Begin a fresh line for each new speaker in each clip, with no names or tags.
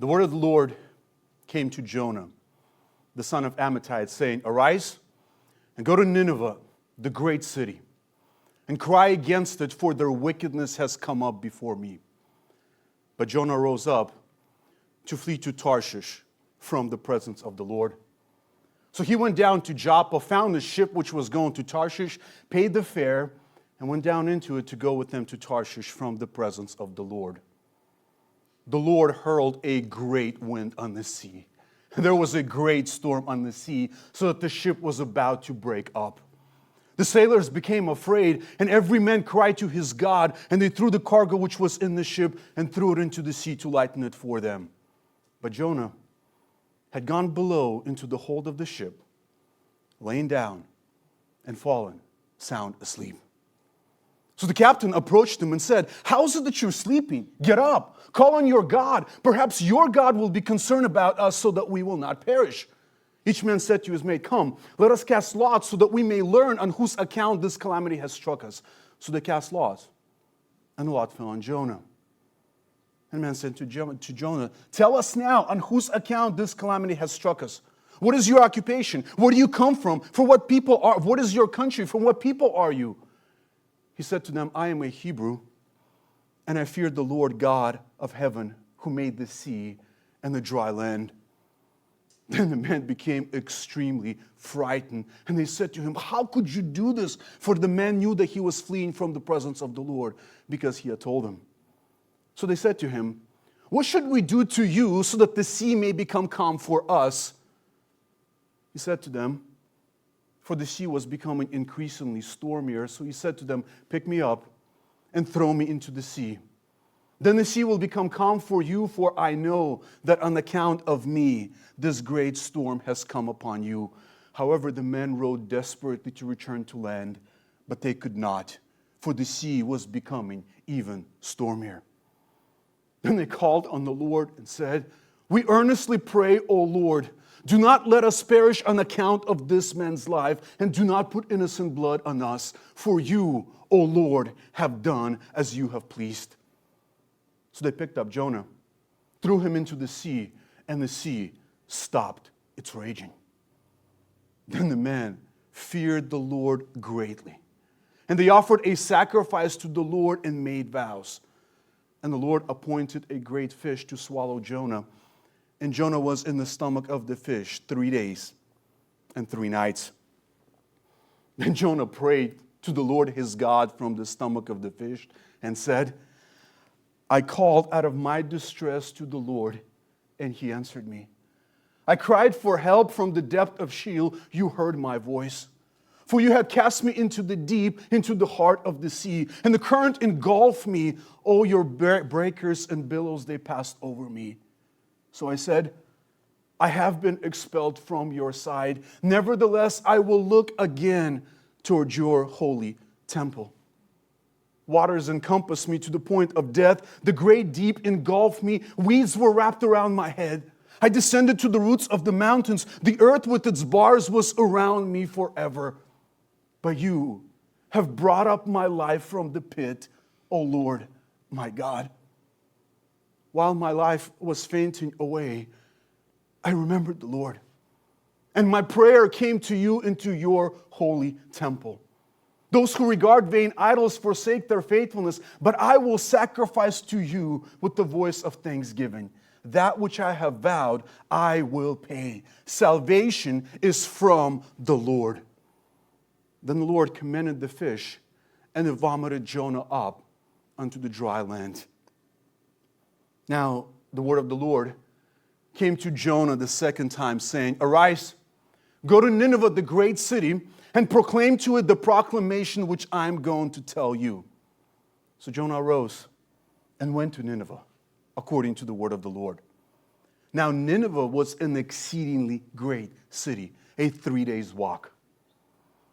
The word of the Lord came to Jonah, the son of Amittai, saying, "Arise and go to Nineveh, the great city, and cry against it, for their wickedness has come up before me." But Jonah rose up to flee to Tarshish from the presence of the Lord. So he went down to Joppa, found a ship which was going to Tarshish, paid the fare, and went down into it to go with them to Tarshish from the presence of the Lord. The Lord hurled a great wind on the sea. There was a great storm on the sea, so that the ship was about to break up. The sailors became afraid, and every man cried to his God, and they threw the cargo which was in the ship and threw it into the sea to lighten it for them. But Jonah had gone below into the hold of the ship, lain down and fallen sound asleep. So the captain approached him and said, "How is it that you're sleeping? Get up, call on your God. Perhaps your God will be concerned about us so that we will not perish." Each man said to his mate, "Come, let us cast lots so that we may learn on whose account this calamity has struck us." So they cast lots, and the lot fell on Jonah. And the man said to Jonah, "Tell us now on whose account this calamity has struck us. What is your occupation? Where do you come from? For what people are? What is your country? From what people are you?" He said to them, "I am a Hebrew, and I feared the Lord God of heaven, who made the sea and the dry land." Then the men became extremely frightened, and they said to him, "How could you do this?" For the man knew that he was fleeing from the presence of the Lord, because he had told them. So they said to him, "What should we do to you so that the sea may become calm for us?" He said to them, for the sea was becoming increasingly stormier, so he said to them, "Pick me up and throw me into the sea. Then the sea will become calm for you, for I know that on account of me this great storm has come upon you." However, the men rowed desperately to return to land, but they could not, for the sea was becoming even stormier. Then they called on the Lord and said, "We earnestly pray, O Lord, do not let us perish on account of this man's life, and do not put innocent blood on us, for you, O Lord, have done as you have pleased." So they picked up Jonah, threw him into the sea, and the sea stopped its raging. Then the men feared the Lord greatly, and they offered a sacrifice to the Lord and made vows. And the Lord appointed a great fish to swallow Jonah, and Jonah was in the stomach of the fish 3 days and 3 nights. Then Jonah prayed to the Lord his God from the stomach of the fish and said, "I called out of my distress to the Lord, and he answered me. I cried for help from the depth of Sheol. You heard my voice. For you had cast me into the deep, into the heart of the sea, and the current engulfed me. Oh, your breakers and billows, they passed over me. So I said, I have been expelled from your side. Nevertheless, I will look again toward your holy temple. Waters encompassed me to the point of death. The great deep engulfed me. Weeds were wrapped around my head. I descended to the roots of the mountains. The earth with its bars was around me forever. But you have brought up my life from the pit, O Lord, my God. While my life was fainting away, I remembered the Lord, and my prayer came to you into your holy temple. Those who regard vain idols forsake their faithfulness, but I will sacrifice to you with the voice of thanksgiving. That which I have vowed, I will pay. Salvation is from the Lord." Then the Lord commanded the fish, and it vomited Jonah up unto the dry land. Now the word of the Lord came to Jonah the second time, saying, "Arise, go to Nineveh, the great city, and proclaim to it the proclamation which I am going to tell you." So Jonah arose and went to Nineveh, according to the word of the Lord. Now Nineveh was an exceedingly great city, a 3 days walk.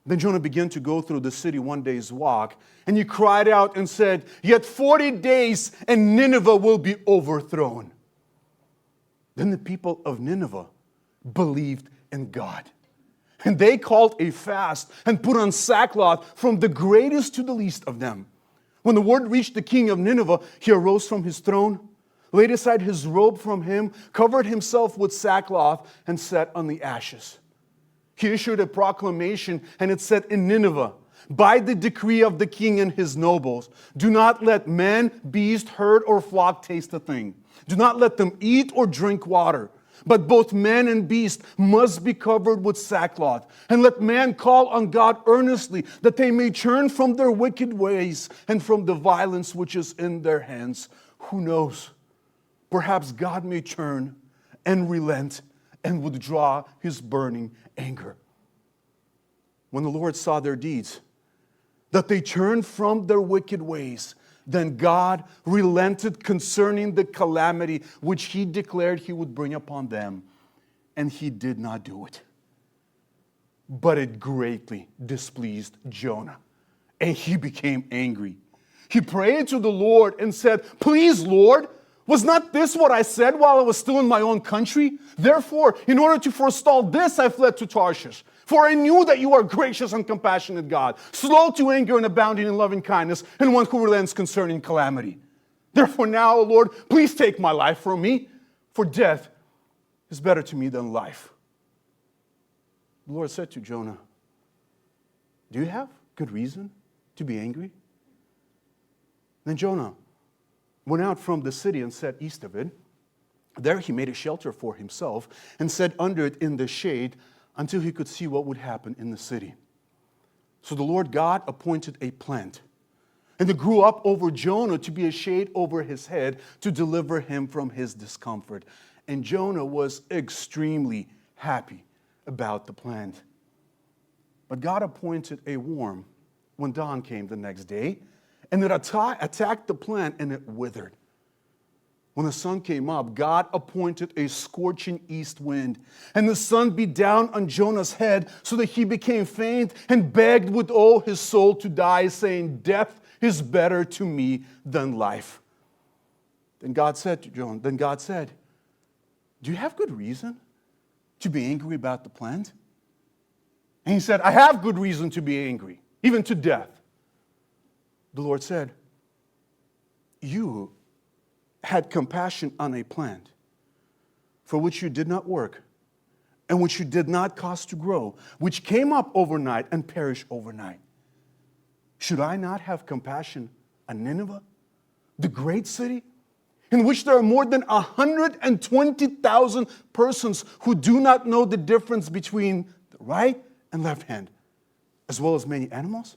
Then Jonah began to go through the city 1 day's walk, and he cried out and said, "Yet 40 days and Nineveh will be overthrown." Then the people of Nineveh believed in God. And they called a fast and put on sackcloth from the greatest to the least of them. When the word reached the king of Nineveh, he arose from his throne, laid aside his robe from him, covered himself with sackcloth, and sat on the ashes. He issued a proclamation, and it said in Nineveh, by the decree of the king and his nobles, do not let man, beast, herd, or flock taste a thing. Do not let them eat or drink water. But both man and beast must be covered with sackcloth. And let man call on God earnestly, that they may turn from their wicked ways and from the violence which is in their hands. Who knows? Perhaps God may turn and relent and withdraw his burning anger. When the Lord saw their deeds, that they turned from their wicked ways, then God relented concerning the calamity which he declared he would bring upon them, and he did not do it. But it greatly displeased Jonah, and he became angry. He prayed to the Lord and said, please, Lord, was not this what I said while I was still in my own country? Therefore, in order to forestall this, I fled to Tarshish. For I knew that you are gracious and compassionate God, slow to anger and abounding in loving kindness, and one who relents concerning calamity. Therefore now, O Lord, please take my life from me, for death is better to me than life. The Lord said to Jonah, do you have good reason to be angry? Then Jonah went out from the city and sat east of it. There he made a shelter for himself and sat under it in the shade until he could see what would happen in the city. So the Lord God appointed a plant, and it grew up over Jonah to be a shade over his head to deliver him from his discomfort. And Jonah was extremely happy about the plant. But God appointed a worm when dawn came the next day, and it attacked the plant and it withered. When the sun came up, God appointed a scorching east wind, and the sun beat down on Jonah's head so that he became faint and begged with all his soul to die, saying, death is better to me than life. Then God said to Jonah, do you have good reason to be angry about the plant? And he said, I have good reason to be angry, even to death. The Lord said, you had compassion on a plant for which you did not work and which you did not cause to grow, which came up overnight and perished overnight. Should I not have compassion on Nineveh, the great city, in which there are more than 120,000 persons who do not know the difference between the right and left hand, as well as many animals?